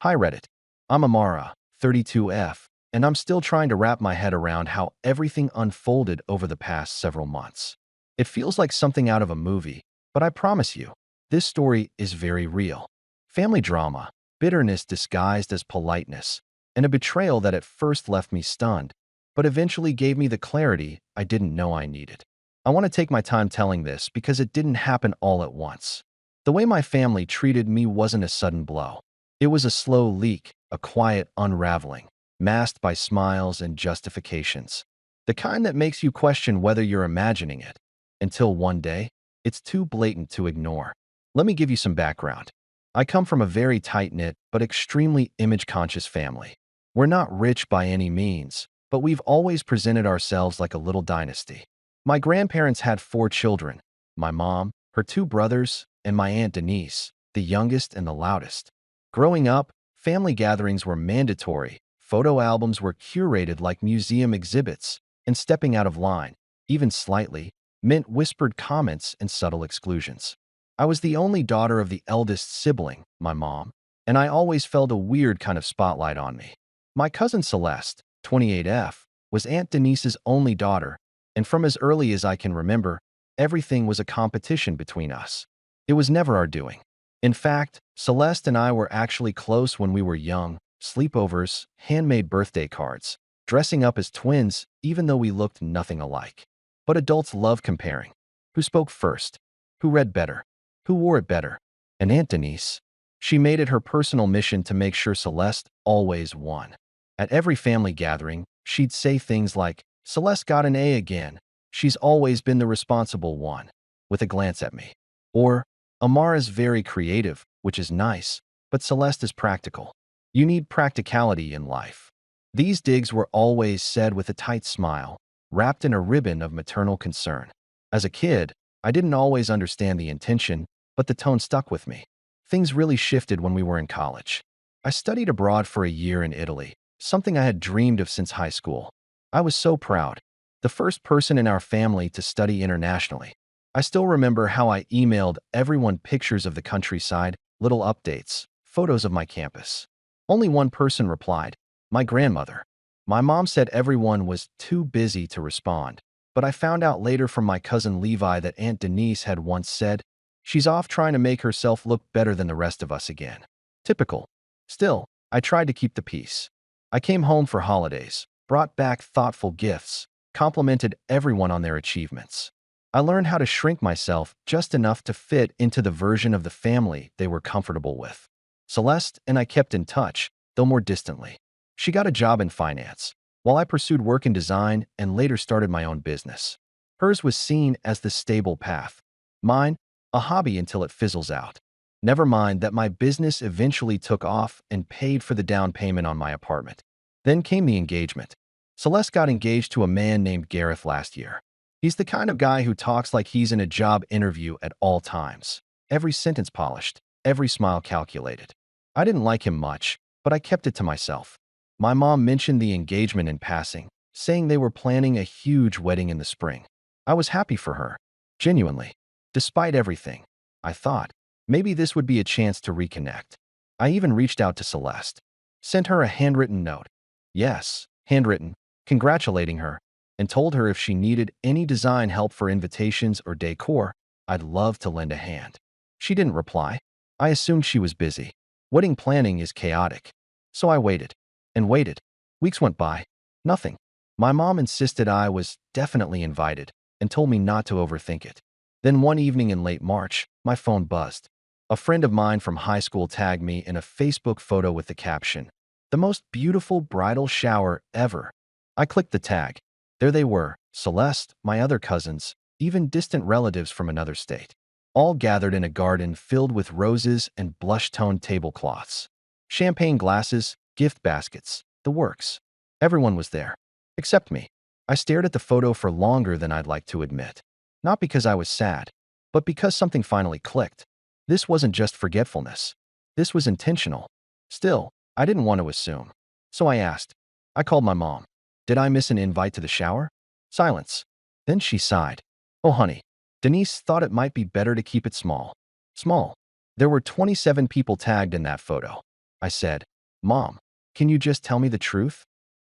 Hi Reddit. I'm Amara, 32F, and I'm still trying to wrap my head around how everything unfolded over the past several months. It feels like something out of a movie, but I promise you, this story is very real. Family drama, bitterness disguised as politeness, and a betrayal that at first left me stunned, but eventually gave me the clarity I didn't know I needed. I want to take my time telling this because it didn't happen all at once. The way my family treated me wasn't a sudden blow. It was a slow leak, a quiet unraveling, masked by smiles and justifications. The kind that makes you question whether you're imagining it, until one day, it's too blatant to ignore. Let me give you some background. I come from a very tight-knit but extremely image-conscious family. We're not rich by any means, but we've always presented ourselves like a little dynasty. My grandparents had 4 children, my mom, her 2 brothers, and my Aunt Denise, the youngest and the loudest. Growing up, family gatherings were mandatory, photo albums were curated like museum exhibits, and stepping out of line, even slightly, meant whispered comments and subtle exclusions. I was the only daughter of the eldest sibling, my mom, and I always felt a weird kind of spotlight on me. My cousin Celeste, 28F, was Aunt Denise's only daughter, and from as early as I can remember, everything was a competition between us. It was never our doing. In fact, Celeste and I were actually close when we were young, sleepovers, handmade birthday cards, dressing up as twins even though we looked nothing alike. But adults love comparing. Who spoke first? Who read better? Who wore it better? And Aunt Denise? She made it her personal mission to make sure Celeste always won. At every family gathering, she'd say things like, "Celeste got an A again. She's always been the responsible one," with a glance at me. Or, "Amara's very creative, which is nice, but Celeste is practical. You need practicality in life." These digs were always said with a tight smile, wrapped in a ribbon of maternal concern. As a kid, I didn't always understand the intention, but the tone stuck with me. Things really shifted when we were in college. I studied abroad for a year in Italy, something I had dreamed of since high school. I was so proud. The first person in our family to study internationally. I still remember how I emailed everyone pictures of the countryside, little updates, photos of my campus. Only one person replied, my grandmother. My mom said everyone was too busy to respond, but I found out later from my cousin Levi that Aunt Denise had once said, "She's off trying to make herself look better than the rest of us again." Typical. Still, I tried to keep the peace. I came home for holidays, brought back thoughtful gifts, complimented everyone on their achievements. I learned how to shrink myself just enough to fit into the version of the family they were comfortable with. Celeste and I kept in touch, though more distantly. She got a job in finance, while I pursued work in design and later started my own business. Hers was seen as the stable path. Mine, a hobby until it fizzles out. Never mind that my business eventually took off and paid for the down payment on my apartment. Then came the engagement. Celeste got engaged to a man named Gareth last year. He's the kind of guy who talks like he's in a job interview at all times. Every sentence polished, every smile calculated. I didn't like him much, but I kept it to myself. My mom mentioned the engagement in passing, saying they were planning a huge wedding in the spring. I was happy for her, genuinely. Despite everything, I thought, maybe this would be a chance to reconnect. I even reached out to Celeste, sent her a handwritten note. Yes, handwritten, congratulating her, and told her if she needed any design help for invitations or decor, I'd love to lend a hand. She didn't reply. I assumed she was busy. Wedding planning is chaotic. So I waited and waited. Weeks went by. Nothing. My mom insisted I was definitely invited and told me not to overthink it. Then one evening in late March, my phone buzzed. A friend of mine from high school tagged me in a Facebook photo with the caption, "The most beautiful bridal shower ever." I clicked the tag. There they were, Celeste, my other cousins, even distant relatives from another state, all gathered in a garden filled with roses and blush-toned tablecloths. Champagne glasses, gift baskets, the works. Everyone was there, except me. I stared at the photo for longer than I'd like to admit. Not because I was sad, but because something finally clicked. This wasn't just forgetfulness. This was intentional. Still, I didn't want to assume. So I asked. I called my mom. Did I miss an invite to the shower? Silence. Then she sighed. Oh, honey. Denise thought it might be better to keep it small. Small. There were 27 people tagged in that photo. I said, Mom, can you just tell me the truth?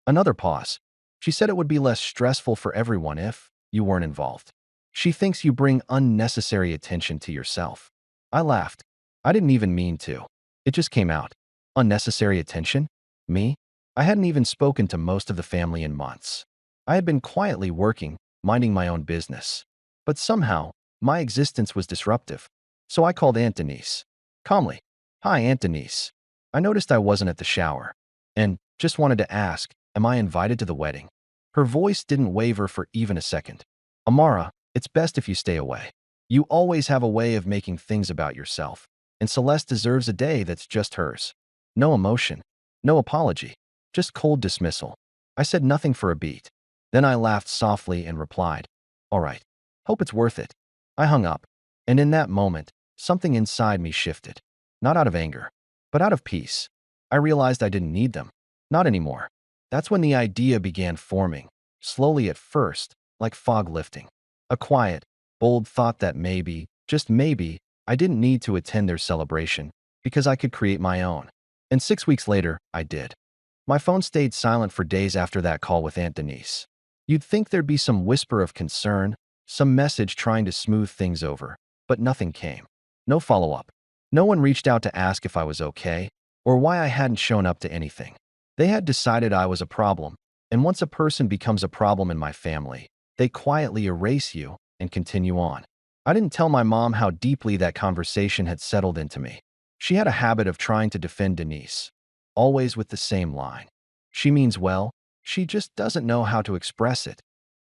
Another pause. She said it would be less stressful for everyone if you weren't involved. She thinks you bring unnecessary attention to yourself. I laughed. I didn't even mean to. It just came out. Unnecessary attention? Me? I hadn't even spoken to most of the family in months. I had been quietly working, minding my own business. But somehow, my existence was disruptive. So I called Aunt Denise. Calmly. Hi, Aunt Denise. I noticed I wasn't at the shower. And just wanted to ask, am I invited to the wedding? Her voice didn't waver for even a second. Amara, it's best if you stay away. You always have a way of making things about yourself. And Celeste deserves a day that's just hers. No emotion. No apology. Just cold dismissal. I said nothing for a beat. Then I laughed softly and replied, all right. Hope it's worth it. I hung up. And in that moment, something inside me shifted. Not out of anger, but out of peace. I realized I didn't need them. Not anymore. That's when the idea began forming, slowly at first, like fog lifting. A quiet, bold thought that maybe, just maybe, I didn't need to attend their celebration because I could create my own. And 6 weeks later, I did. My phone stayed silent for days after that call with Aunt Denise. You'd think there'd be some whisper of concern, some message trying to smooth things over, but nothing came. No follow-up. No one reached out to ask if I was okay or why I hadn't shown up to anything. They had decided I was a problem, and once a person becomes a problem in my family, they quietly erase you and continue on. I didn't tell my mom how deeply that conversation had settled into me. She had a habit of trying to defend Denise, always with the same line. She means well, she just doesn't know how to express it.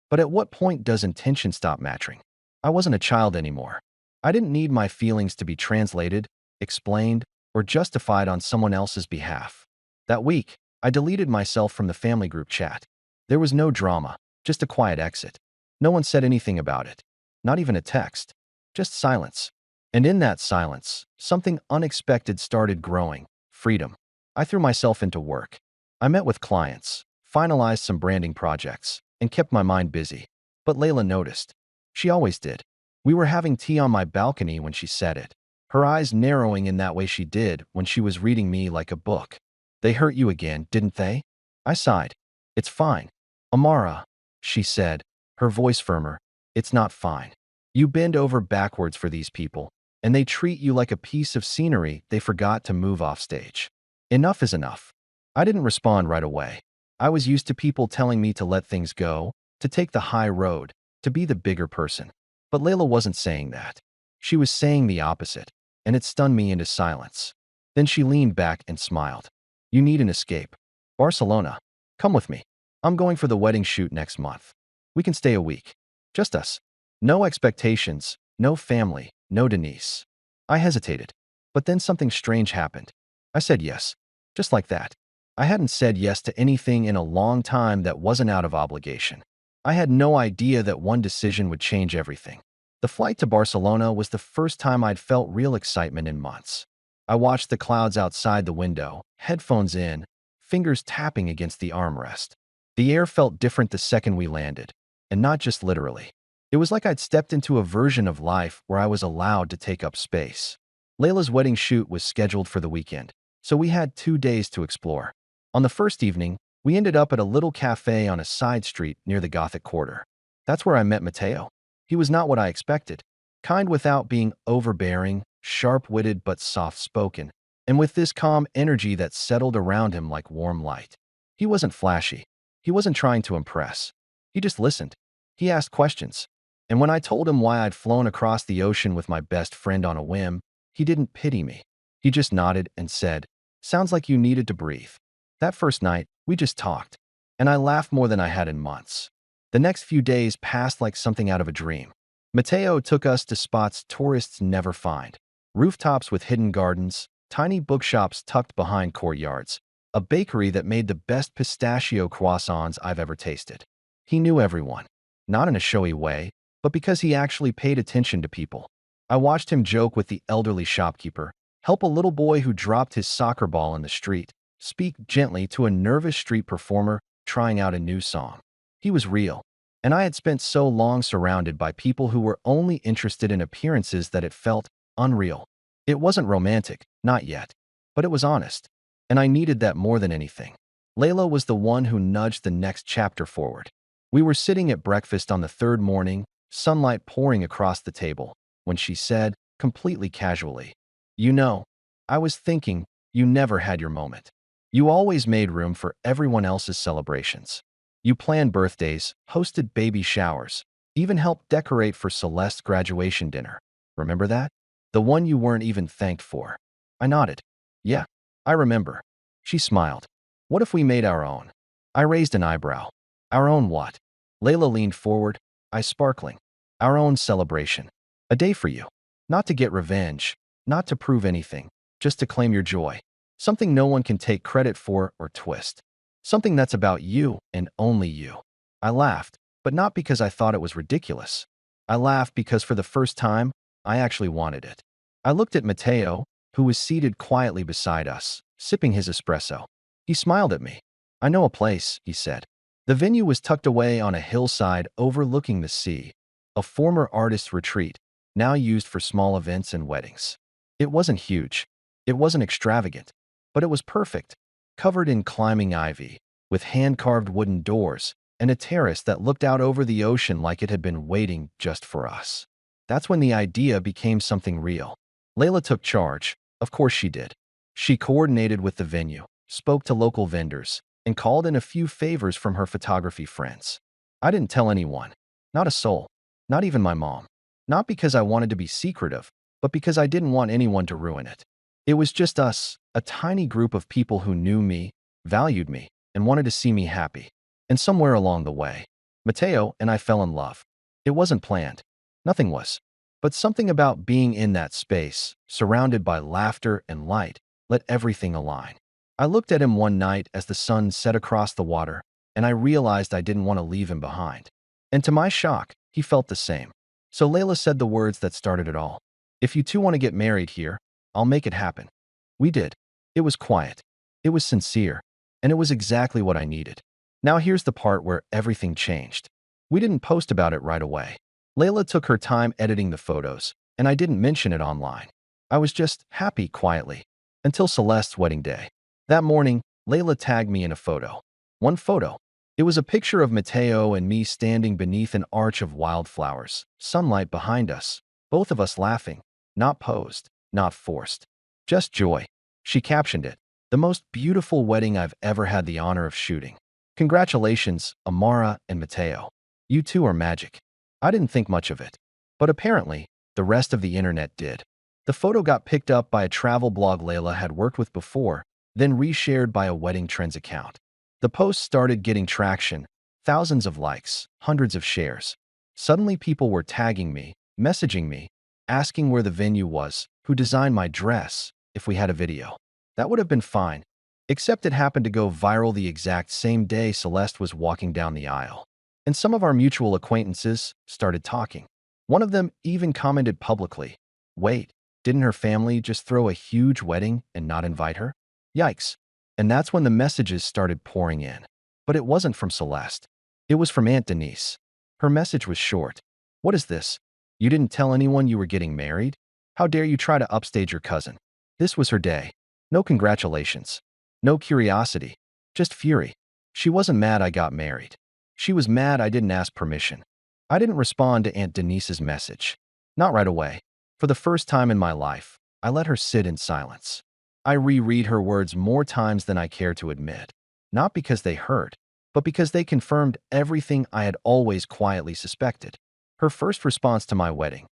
But at what point does intention stop matching? I wasn't a child anymore. I didn't need my feelings to be translated, explained, or justified on someone else's behalf. That week, I deleted myself from the family group chat. There was no drama, just a quiet exit. No one said anything about it. Not even a text. Just silence. And in that silence, something unexpected started growing. Freedom. I threw myself into work. I met with clients, finalized some branding projects, and kept my mind busy. But Layla noticed. She always did. We were having tea on my balcony when she said it, her eyes narrowing in that way she did when she was reading me like a book. They hurt you again, didn't they? I sighed. It's fine. Amara, she said, her voice firmer. It's not fine. You bend over backwards for these people, and they treat you like a piece of scenery they forgot to move off stage. Enough is enough. I didn't respond right away. I was used to people telling me to let things go, to take the high road, to be the bigger person. But Layla wasn't saying that. She was saying the opposite, and it stunned me into silence. Then she leaned back and smiled. You need an escape. Barcelona. Come with me. I'm going for the wedding shoot next month. We can stay a week. Just us. No expectations, no family, no Denise. I hesitated. But then something strange happened. I said yes. Just like that. I hadn't said yes to anything in a long time that wasn't out of obligation. I had no idea that one decision would change everything. The flight to Barcelona was the first time I'd felt real excitement in months. I watched the clouds outside the window, headphones in, fingers tapping against the armrest. The air felt different the second we landed, and not just literally. It was like I'd stepped into a version of life where I was allowed to take up space. Layla's wedding shoot was scheduled for the weekend, so we had 2 days to explore. On the first evening, we ended up at a little cafe on a side street near the Gothic Quarter. That's where I met Mateo. He was not what I expected. Kind without being overbearing, sharp-witted but soft-spoken, and with this calm energy that settled around him like warm light. He wasn't flashy. He wasn't trying to impress. He just listened. He asked questions. And when I told him why I'd flown across the ocean with my best friend on a whim, he didn't pity me. He just nodded and said, "Sounds like you needed to breathe." That first night, we just talked, and I laughed more than I had in months. The next few days passed like something out of a dream. Mateo took us to spots tourists never find. Rooftops with hidden gardens, tiny bookshops tucked behind courtyards, a bakery that made the best pistachio croissants I've ever tasted. He knew everyone, not in a showy way, but because he actually paid attention to people. I watched him joke with the elderly shopkeeper, help a little boy who dropped his soccer ball in the street, speak gently to a nervous street performer trying out a new song. He was real, and I had spent so long surrounded by people who were only interested in appearances that it felt unreal. It wasn't romantic, not yet, but it was honest. and I needed that more than anything. Layla was the one who nudged the next chapter forward. We were sitting at breakfast on the third morning, sunlight pouring across the table, when she said, completely casually, "You know, I was thinking you never had your moment. You always made room for everyone else's celebrations. You planned birthdays, hosted baby showers, even helped decorate for Celeste's graduation dinner. Remember that? The one you weren't even thanked for." I nodded. "Yeah, I remember." She smiled. "What if we made our own?" I raised an eyebrow. "Our own what?" Layla leaned forward, eyes sparkling. "Our own celebration. A day for you. Not to get revenge, not to prove anything, just to claim your joy. Something no one can take credit for or twist. Something that's about you and only you." I laughed, but not because I thought it was ridiculous. I laughed because for the first time, I actually wanted it. I looked at Matteo, who was seated quietly beside us, sipping his espresso. He smiled at me. "I know a place," he said. The venue was tucked away on a hillside overlooking the sea, a former artist's retreat, now used for small events and weddings. It wasn't huge. It wasn't extravagant, but it was perfect, covered in climbing ivy, with hand-carved wooden doors, and a terrace that looked out over the ocean like it had been waiting just for us. That's when the idea became something real. Layla took charge. Of course she did. She coordinated with the venue, spoke to local vendors, and called in a few favors from her photography friends. I didn't tell anyone. Not a soul. Not even my mom. Not because I wanted to be secretive, but because I didn't want anyone to ruin it. It was just us, a tiny group of people who knew me, valued me, and wanted to see me happy. And somewhere along the way, Matteo and I fell in love. It wasn't planned. Nothing was. But something about being in that space, surrounded by laughter and light, let everything align. I looked at him one night as the sun set across the water, and I realized I didn't want to leave him behind. And to my shock, he felt the same. So Layla said the words that started it all. "If you two want to get married here, I'll make it happen." We did. It was quiet. It was sincere. And it was exactly what I needed. Now here's the part where everything changed. We didn't post about it right away. Layla took her time editing the photos, and I didn't mention it online. I was just happy quietly. Until Celeste's wedding day. That morning, Layla tagged me in a photo. One photo. It was a picture of Matteo and me standing beneath an arch of wildflowers, sunlight behind us, both of us laughing, not posed, not forced. Just joy. She captioned it, "The most beautiful wedding I've ever had the honor of shooting. Congratulations, Amara and Matteo. You two are magic." I didn't think much of it. But apparently, the rest of the internet did. The photo got picked up by a travel blog Layla had worked with before, then reshared by a wedding trends account. The post started getting traction, thousands of likes, hundreds of shares. Suddenly people were tagging me, messaging me, asking where the venue was, who designed my dress, if we had a video. That would have been fine, except it happened to go viral the exact same day Celeste was walking down the aisle. And some of our mutual acquaintances started talking. One of them even commented publicly, "Wait, didn't her family just throw a huge wedding and not invite her?" Yikes. And that's when the messages started pouring in. But it wasn't from Celeste. It was from Aunt Denise. Her message was short. "What is this? You didn't tell anyone you were getting married? How dare you try to upstage your cousin?" This was her day. No congratulations. No curiosity. Just fury. She wasn't mad I got married. She was mad I didn't ask permission. I didn't respond to Aunt Denise's message. Not right away. For the first time in my life, I let her sit in silence. I reread her words more times than I care to admit. Not because they hurt, but because they confirmed everything I had always quietly suspected. Her first response to my wedding,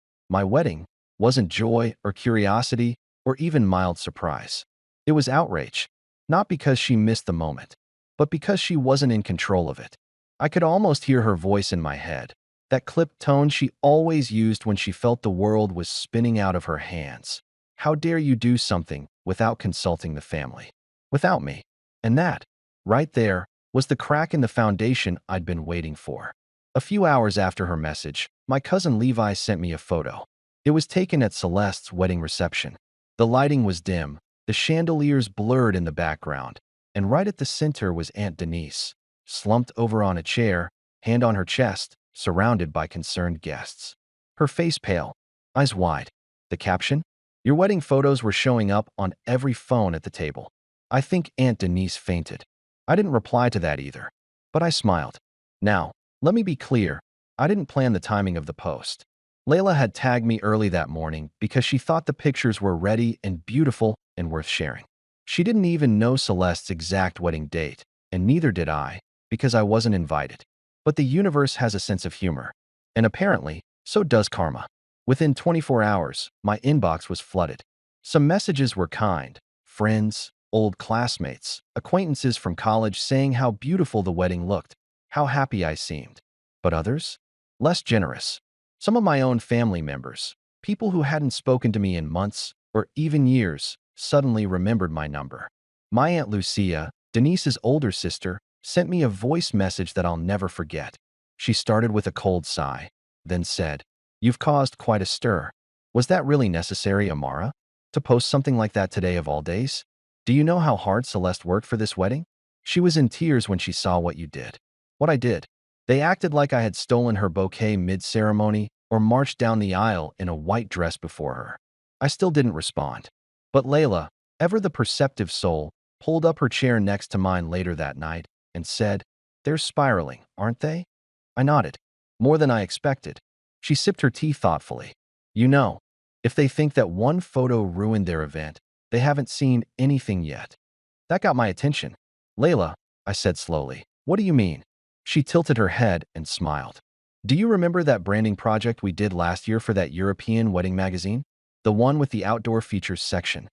wasn't joy or curiosity or even mild surprise. It was outrage. Not because she missed the moment, but because she wasn't in control of it. I could almost hear her voice in my head, that clipped tone she always used when she felt the world was spinning out of her hands. "How dare you do something without consulting the family? Without me?" And that, right there, was the crack in the foundation I'd been waiting for. A few hours after her message, my cousin Levi sent me a photo. It was taken at Celeste's wedding reception. The lighting was dim, the chandeliers blurred in the background, and right at the center was Aunt Denise, slumped over on a chair, hand on her chest, surrounded by concerned guests. Her face pale, eyes wide. The caption? "Your wedding photos were showing up on every phone at the table." I think Aunt Denise fainted. I didn't reply to that either, but I smiled. Now, let me be clear. I didn't plan the timing of the post. Layla had tagged me early that morning because she thought the pictures were ready and beautiful and worth sharing. She didn't even know Celeste's exact wedding date, and neither did I, because I wasn't invited. But the universe has a sense of humor, and apparently, so does karma. Within 24 hours, my inbox was flooded. Some messages were kind, friends, old classmates, acquaintances from college saying how beautiful the wedding looked, how happy I seemed. But others? Less generous. Some of my own family members, people who hadn't spoken to me in months or even years, suddenly remembered my number. My Aunt Lucia, Denise's older sister, sent me a voice message that I'll never forget. She started with a cold sigh, then said, "You've caused quite a stir. Was that really necessary, Amara? To post something like that today of all days? Do you know how hard Celeste worked for this wedding? She was in tears when she saw what you did." What I did. They acted like I had stolen her bouquet mid-ceremony or marched down the aisle in a white dress before her. I still didn't respond. But Layla, ever the perceptive soul, pulled up her chair next to mine later that night and said, "They're spiraling, aren't they?" I nodded. More than I expected. She sipped her tea thoughtfully. You know, if they think that one photo ruined their event, they haven't seen anything yet. That got my attention. "Layla," I said slowly, "what do you mean?" She tilted her head and smiled. "Do you remember that branding project we did last year for that European wedding magazine? The one with the outdoor features section?"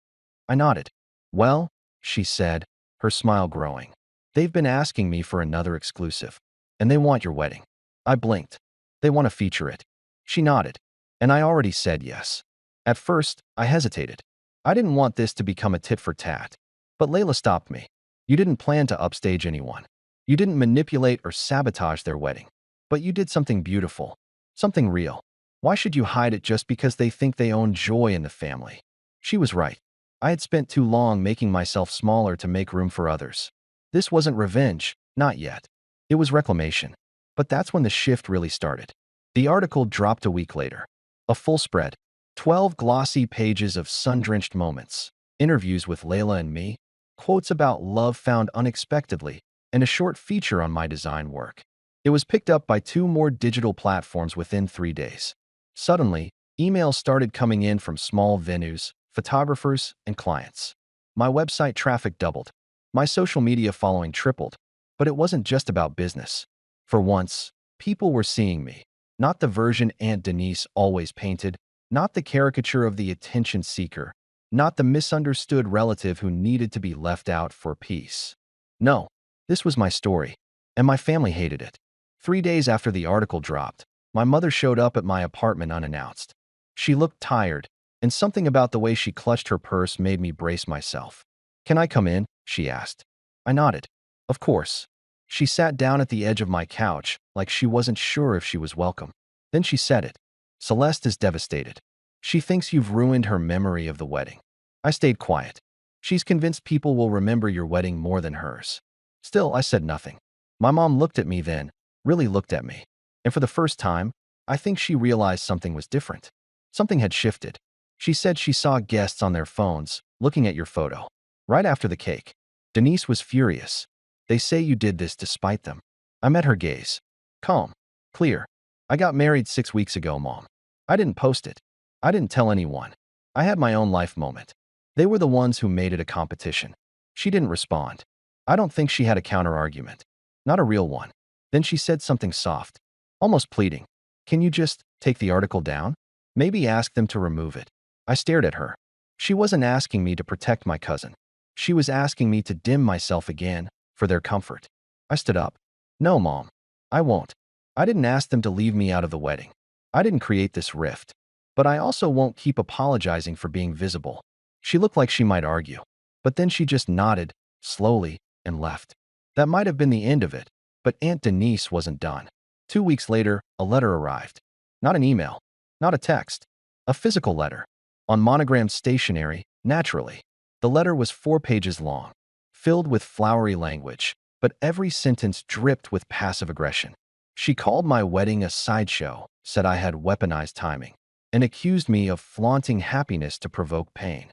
I nodded. "Well," she said, her smile growing, "they've been asking me for another exclusive, and they want your wedding." I blinked. "They want to feature it." She nodded, and I already said yes. At first, I hesitated. I didn't want this to become a tit for tat. But Layla stopped me. "You didn't plan to upstage anyone. You didn't manipulate or sabotage their wedding. But you did something beautiful, something real. Why should you hide it just because they think they own joy in the family?" She was right. I had spent too long making myself smaller to make room for others. This wasn't revenge, not yet. It was reclamation. But that's when the shift really started. The article dropped a week later. A full spread. 12 glossy pages of sun-drenched moments, interviews with Layla and me, quotes about love found unexpectedly, and a short feature on my design work. It was picked up by 2 more digital platforms within 3 days. Suddenly, emails started coming in from small venues, photographers, and clients. My website traffic doubled. My social media following tripled. But it wasn't just about business. For once, people were seeing me. Not the version Aunt Denise always painted, not the caricature of the attention seeker, not the misunderstood relative who needed to be left out for peace. No, this was my story, and my family hated it. 3 days after the article dropped, my mother showed up at my apartment unannounced. She looked tired, and something about the way she clutched her purse made me brace myself. "Can I come in?" she asked. I nodded. Of course. She sat down at the edge of my couch, like she wasn't sure if she was welcome. Then she said it. "Celeste is devastated. She thinks you've ruined her memory of the wedding." I stayed quiet. "She's convinced people will remember your wedding more than hers." Still, I said nothing. My mom looked at me then, really looked at me. And for the first time, I think she realized something was different. Something had shifted. She said she saw guests on their phones, looking at your photo. Right after the cake. Denise was furious. "They say you did this to spite them." I met her gaze. Calm. Clear. "I got married 6 weeks ago, Mom. I didn't post it. I didn't tell anyone. I had my own life moment. They were the ones who made it a competition." She didn't respond. I don't think she had a counter-argument. Not a real one. Then she said something soft, almost pleading. "Can you just take the article down? Maybe ask them to remove it." I stared at her. She wasn't asking me to protect my cousin. She was asking me to dim myself again, for their comfort. I stood up. "No, Mom. I won't. I didn't ask them to leave me out of the wedding. I didn't create this rift. But I also won't keep apologizing for being visible." She looked like she might argue. But then she just nodded, slowly, and left. That might have been the end of it, but Aunt Denise wasn't done. 2 weeks later, a letter arrived. Not an email. Not a text. A physical letter. On monogrammed stationery, naturally. The letter was 4 pages long, filled with flowery language, but every sentence dripped with passive aggression. She called my wedding a sideshow, said I had weaponized timing, and accused me of flaunting happiness to provoke pain.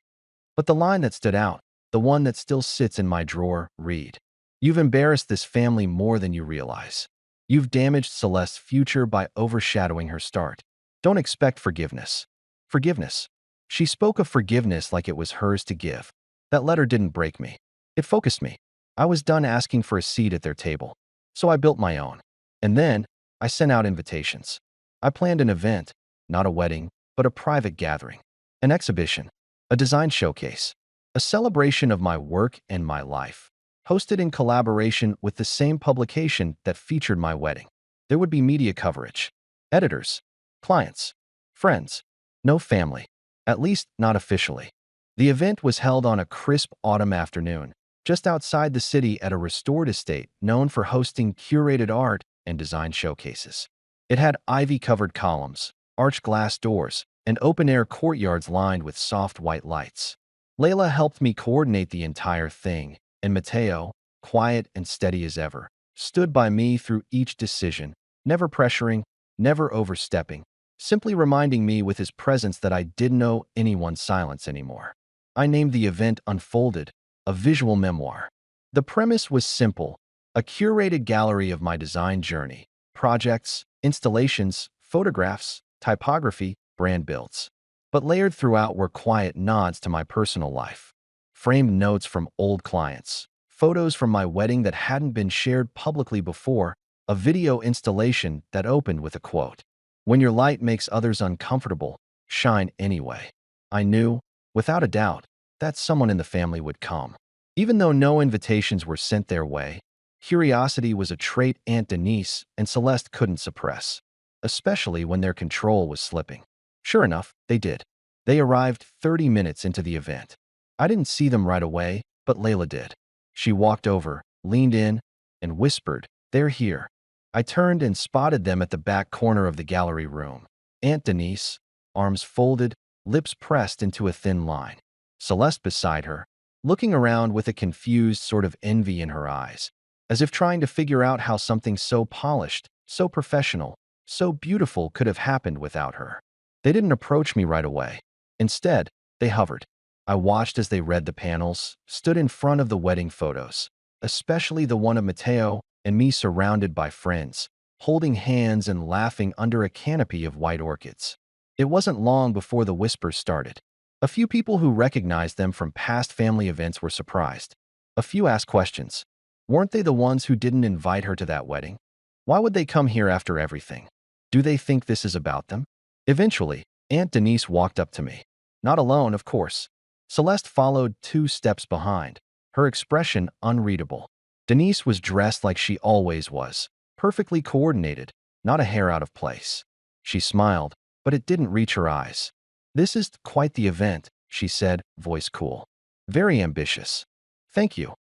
But the line that stood out, the one that still sits in my drawer. Read. You've embarrassed this family more than you realize. You've damaged Celeste's future by overshadowing her start. Don't expect forgiveness. Forgiveness. She spoke of forgiveness like it was hers to give. That letter didn't break me. It focused me. I was done asking for a seat at their table. So I built my own. And then, I sent out invitations. I planned an event, not a wedding, but a private gathering. An exhibition. A design showcase. A celebration of my work and my life. Hosted in collaboration with the same publication that featured my wedding. There would be media coverage. Editors. Clients. Friends. No family. At least, not officially. The event was held on a crisp autumn afternoon, just outside the city at a restored estate known for hosting curated art and design showcases. It had ivy-covered columns, arched glass doors, and open-air courtyards lined with soft white lights. Layla helped me coordinate the entire thing, and Mateo, quiet and steady as ever, stood by me through each decision, never pressuring, never overstepping, simply reminding me with his presence that I didn't owe anyone silence anymore. I named the event Unfolded, a visual memoir. The premise was simple, a curated gallery of my design journey, projects, installations, photographs, typography, brand builds. But layered throughout were quiet nods to my personal life. Framed notes from old clients, photos from my wedding that hadn't been shared publicly before, a video installation that opened with a quote. When your light makes others uncomfortable, shine anyway. I knew, without a doubt, that someone in the family would come. Even though no invitations were sent their way, curiosity was a trait Aunt Denise and Celeste couldn't suppress, especially when their control was slipping. Sure enough, they did. They arrived 30 minutes into the event. I didn't see them right away, but Layla did. She walked over, leaned in, and whispered, "They're here." I turned and spotted them at the back corner of the gallery room. Aunt Denise, arms folded, lips pressed into a thin line. Celeste beside her, looking around with a confused sort of envy in her eyes, as if trying to figure out how something so polished, so professional, so beautiful could have happened without her. They didn't approach me right away. Instead, they hovered. I watched as they read the panels, stood in front of the wedding photos, especially the one of Mateo and me surrounded by friends, holding hands and laughing under a canopy of white orchids. It wasn't long before the whispers started. A few people who recognized them from past family events were surprised. A few asked questions. Weren't they the ones who didn't invite her to that wedding? Why would they come here after everything? Do they think this is about them? Eventually, Aunt Denise walked up to me. Not alone, of course. Celeste followed 2 steps behind, her expression unreadable. Denise was dressed like she always was, perfectly coordinated, not a hair out of place. She smiled, but it didn't reach her eyes. "This is quite the event," she said, voice cool. "Very ambitious." "Thank you,"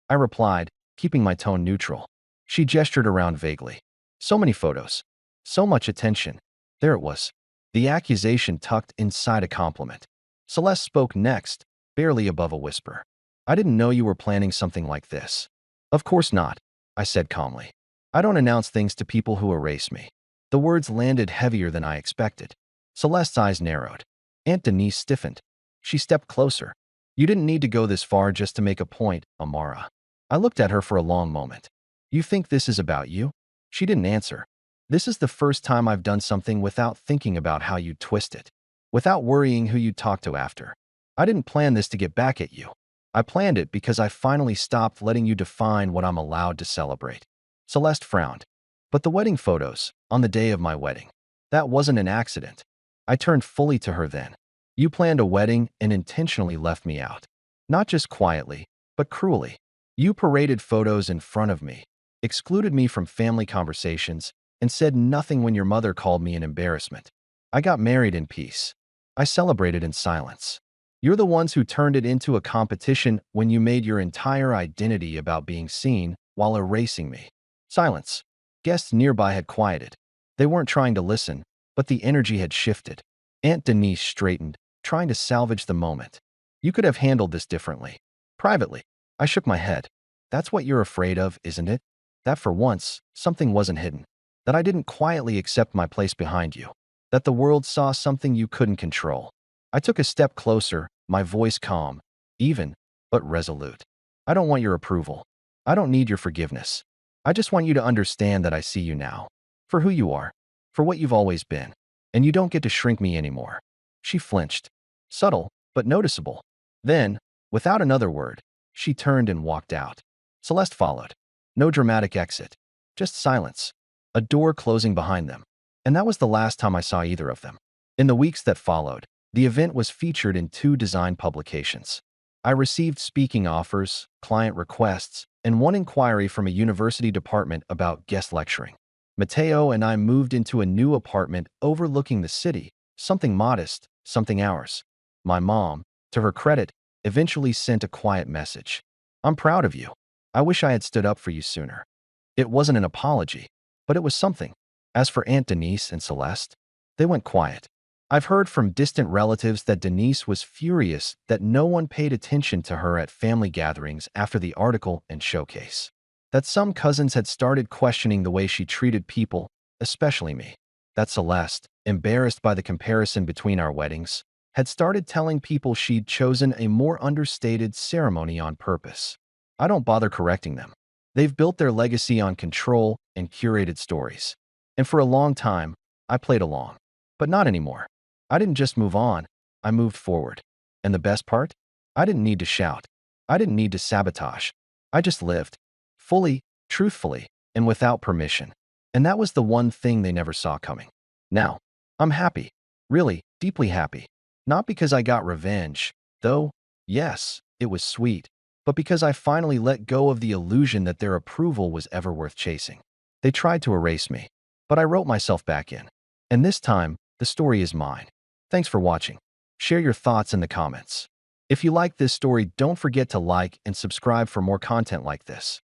I replied, keeping my tone neutral. She gestured around vaguely. So many photos. So much attention. There it was. The accusation tucked inside a compliment. Celeste spoke next, barely above a whisper. "I didn't know you were planning something like this." "Of course not," I said calmly. "I don't announce things to people who erase me." The words landed heavier than I expected. Celeste's eyes narrowed. Aunt Denise stiffened. She stepped closer. "You didn't need to go this far just to make a point, Amara." I looked at her for a long moment. "You think this is about you?" She didn't answer. "This is the first time I've done something without thinking about how you'd twist it, without worrying who you'd talk to after. I didn't plan this to get back at you. I planned it because I finally stopped letting you define what I'm allowed to celebrate." Celeste frowned. "But the wedding photos, on the day of my wedding, that wasn't an accident." I turned fully to her then. "You planned a wedding and intentionally left me out. Not just quietly, but cruelly. You paraded photos in front of me, excluded me from family conversations, and said nothing when your mother called me an embarrassment. I got married in peace. I celebrated in silence. You're the ones who turned it into a competition when you made your entire identity about being seen while erasing me." Silence. Guests nearby had quieted. They weren't trying to listen, but the energy had shifted. Aunt Denise straightened, trying to salvage the moment. "You could have handled this differently." Privately, I shook my head. "That's what you're afraid of, isn't it? That for once, something wasn't hidden. That I didn't quietly accept my place behind you. That the world saw something you couldn't control." I took a step closer, my voice calm. "Even but resolute. I don't want your approval. I don't need your forgiveness. I just want you to understand that I see you now. For who you are. For what you've always been. And you don't get to shrink me anymore. She flinched. Subtle, but noticeable. Then, without another word, she turned and walked out. Celeste followed. No dramatic exit. Just silence. A door closing behind them. And that was the last time I saw either of them. In the weeks that followed, the event was featured in 2 design publications. I received speaking offers, client requests, and one inquiry from a university department about guest lecturing. Mateo and I moved into a new apartment overlooking the city, something modest, something ours. My mom, to her credit, eventually sent a quiet message. I'm proud of you. I wish I had stood up for you sooner. It wasn't an apology, but it was something. As for Aunt Denise and Celeste, they went quiet. I've heard from distant relatives that Denise was furious that no one paid attention to her at family gatherings after the article and showcase. That some cousins had started questioning the way she treated people, especially me. That Celeste, embarrassed by the comparison between our weddings, had started telling people she'd chosen a more understated ceremony on purpose. I don't bother correcting them. They've built their legacy on control and curated stories. And for a long time, I played along. But not anymore. I didn't just move on, I moved forward. And the best part? I didn't need to shout. I didn't need to sabotage. I just lived. Fully, truthfully, and without permission. And that was the one thing they never saw coming. Now, I'm happy. Really, deeply happy. Not because I got revenge, though, yes, it was sweet, but because I finally let go of the illusion that their approval was ever worth chasing. They tried to erase me, but I wrote myself back in. And this time, the story is mine. Thanks for watching. Share your thoughts in the comments. If you like this story, don't forget to like and subscribe for more content like this.